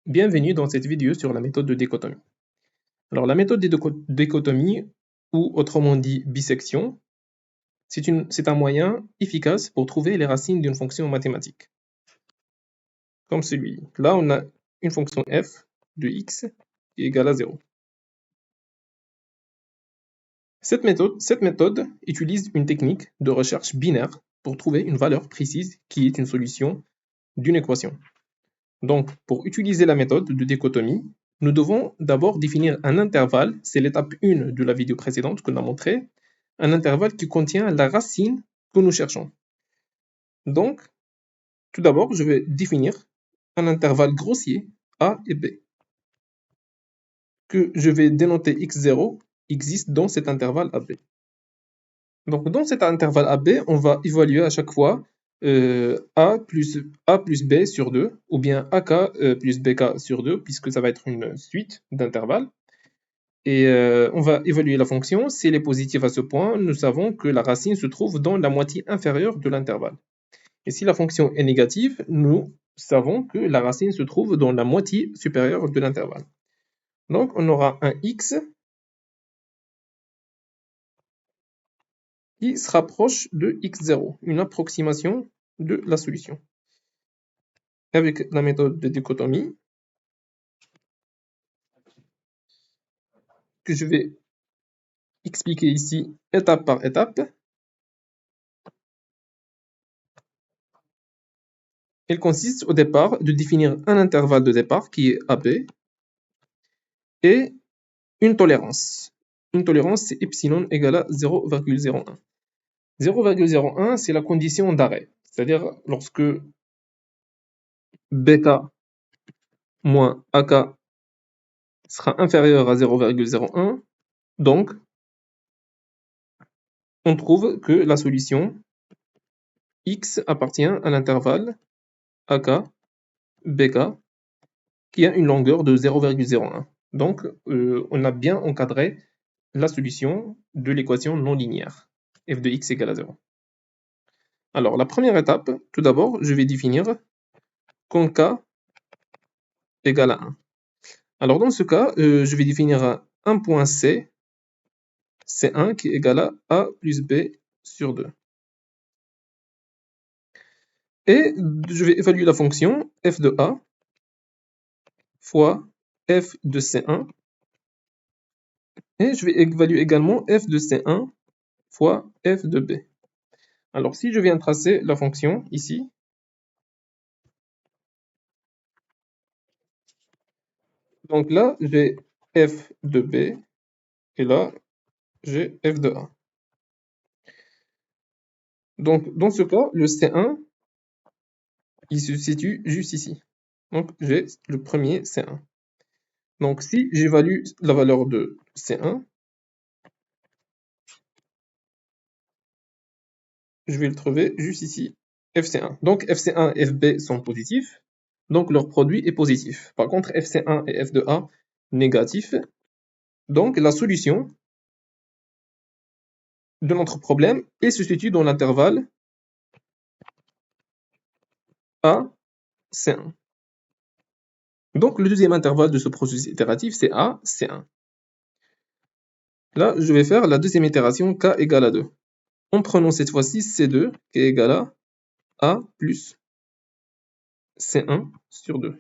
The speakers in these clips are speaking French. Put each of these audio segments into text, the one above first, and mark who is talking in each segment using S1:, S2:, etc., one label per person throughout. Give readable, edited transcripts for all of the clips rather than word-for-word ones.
S1: Bienvenue dans cette vidéo sur la méthode de dichotomie. Alors la méthode de dichotomie, ou autrement dit bisection, c'est un moyen efficace pour trouver les racines d'une fonction mathématique. Comme celui. Là, on a une fonction f de x qui est égale à 0. Cette méthode utilise une technique de recherche binaire pour trouver une valeur précise qui est une solution d'une équation. Donc, pour utiliser la méthode de dichotomie, nous devons d'abord définir un intervalle, c'est l'étape 1 de la vidéo précédente qu'on a montré, un intervalle qui contient la racine que nous cherchons. Donc, tout d'abord, je vais définir un intervalle grossier A et B, que je vais dénoter x0 existe dans cet intervalle AB. Donc, dans cet intervalle AB, on va évaluer à chaque fois A plus B sur 2, ou bien AK plus BK sur 2, puisque ça va être une suite d'intervalles. Et on va évaluer la fonction. Si elle est positive à ce point, nous savons que la racine se trouve dans la moitié inférieure de l'intervalle. Et si la fonction est négative, nous savons que la racine se trouve dans la moitié supérieure de l'intervalle. Donc, on aura un x qui se rapproche de x0, une approximation de la solution. Avec la méthode de dichotomie, que je vais expliquer ici étape par étape, elle consiste au départ de définir un intervalle de départ qui est AB et une tolérance. Une tolérance, c'est epsilon égale à 0,01. 0,01, c'est la condition d'arrêt. C'est-à-dire lorsque BK moins AK sera inférieur à 0,01, donc on trouve que la solution X appartient à l'intervalle AK, BK, qui a une longueur de 0,01. Donc on a bien encadré la solution de l'équation non linéaire, f de x égale à 0. Alors la première étape, tout d'abord, je vais définir quand k égale à 1. Alors dans ce cas, je vais définir un point C, C1 qui est égal à A plus B sur 2. Et je vais évaluer la fonction f de A fois f de C1. Et je vais évaluer également f de C1 fois f de B. Alors si je viens tracer la fonction ici, donc là j'ai f de B et là j'ai f de A. Donc dans ce cas, le C1, il se situe juste ici. Donc j'ai le premier C1. Donc si j'évalue la valeur de C1, je vais le trouver juste ici, FC1. Donc FC1 et FB sont positifs, donc leur produit est positif. Par contre, FC1 et F de A, négatifs. Donc la solution de notre problème, elle se situe dans l'intervalle A, C1. Donc le deuxième intervalle de ce processus itératif, c'est A, C1. Là, je vais faire la deuxième itération K égale à 2. En prenant cette fois-ci C2 qui est égal à A plus C1 sur 2.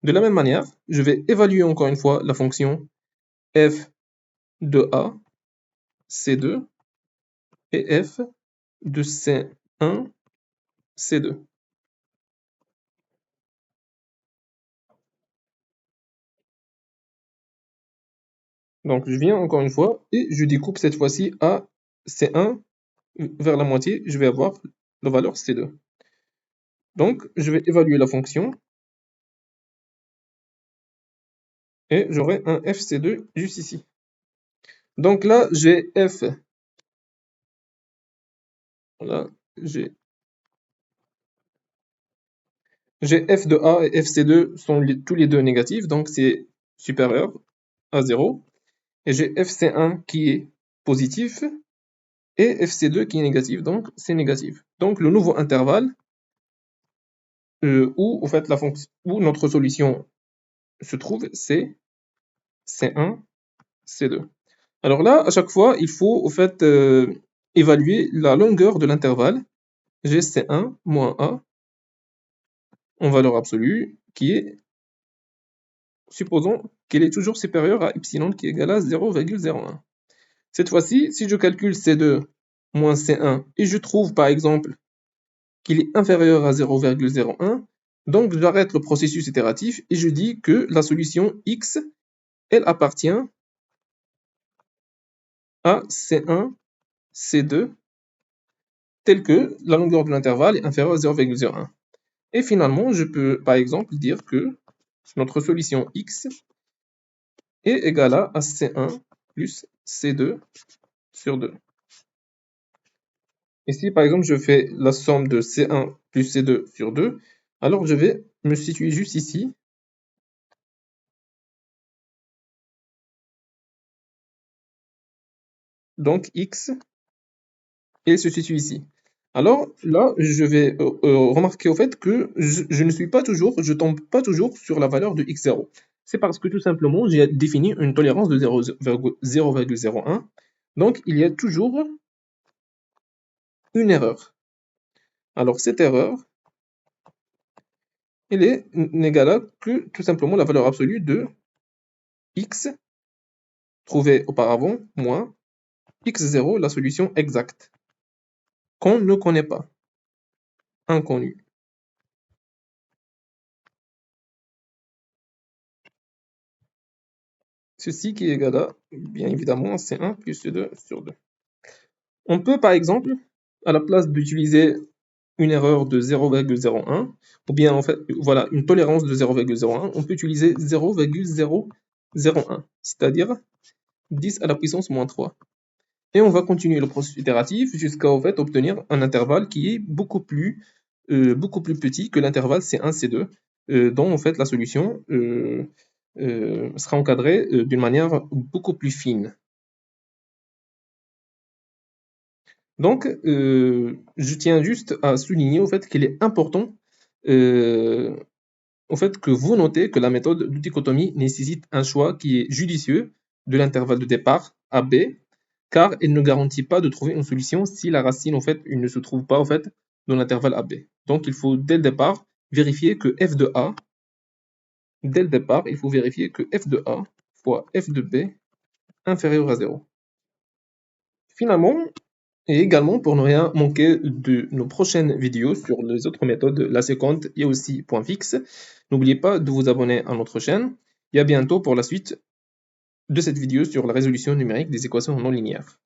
S1: De la même manière, je vais évaluer encore une fois la fonction f de A, C2, et f de C1, C2. Donc je viens encore une fois et je découpe cette fois-ci A, C1 vers la moitié, je vais avoir la valeur C2. Donc je vais évaluer la fonction et j'aurai un FC2 juste ici. Donc là, j'ai f. Voilà, j'ai f de A et FC2 sont tous les deux négatifs, donc c'est supérieur à 0. Et j'ai FC1 qui est positif et FC2 qui est négatif, donc c'est négatif. Donc le nouveau intervalle, où, en fait, où notre solution se trouve, c'est C1, C2. Alors là, à chaque fois, il faut, au fait, évaluer la longueur de l'intervalle GC1 moins A en valeur absolue, qui est, supposons qu'elle est toujours supérieure à epsilon qui est égal à 0,01. Cette fois-ci, si je calcule C2 moins C1 et je trouve par exemple qu'il est inférieur à 0,01, donc j'arrête le processus itératif et je dis que la solution X, elle appartient à C1, C2, tel que la longueur de l'intervalle est inférieure à 0,01. Et finalement, je peux par exemple dire que notre solution X est égale à C1 plus C2 sur 2. Et si par exemple je fais la somme de C1 plus C2 sur 2, alors je vais me situer juste ici. Donc X, et se situe ici. Alors là, je vais remarquer au fait que je tombe pas toujours sur la valeur de x0. C'est parce que tout simplement, j'ai défini une tolérance de 0,01. Donc il y a toujours une erreur. Alors cette erreur, elle est n'égale que tout simplement la valeur absolue de x trouvée auparavant moins x0, la solution exacte, qu'on ne connaît pas, inconnue. Ceci qui est égal à, bien évidemment, C1 plus C2 sur 2. On peut par exemple, à la place d'utiliser une erreur de 0,01, ou bien en fait, voilà, une tolérance de 0,01, on peut utiliser 0,001, c'est-à-dire 10 à la puissance moins 3. Et on va continuer le processus itératif jusqu'à en fait, obtenir un intervalle qui est beaucoup plus petit que l'intervalle C1, C2, dont en fait la solution sera encadrée d'une manière beaucoup plus fine. Donc, je tiens juste à souligner au fait qu'il est important au fait que vous notez que la méthode de dichotomie nécessite un choix qui est judicieux de l'intervalle de départ AB, car elle ne garantit pas de trouver une solution si la racine en fait elle ne se trouve pas en fait dans l'intervalle AB. Donc, il faut dès le départ vérifier que f de A, dès le départ, il faut vérifier que f de A fois f de B inférieur à 0. Finalement, et également, pour ne rien manquer de nos prochaines vidéos sur les autres méthodes, la séquente et aussi point fixe, n'oubliez pas de vous abonner à notre chaîne et à bientôt pour la suite de cette vidéo sur la résolution numérique des équations non linéaires.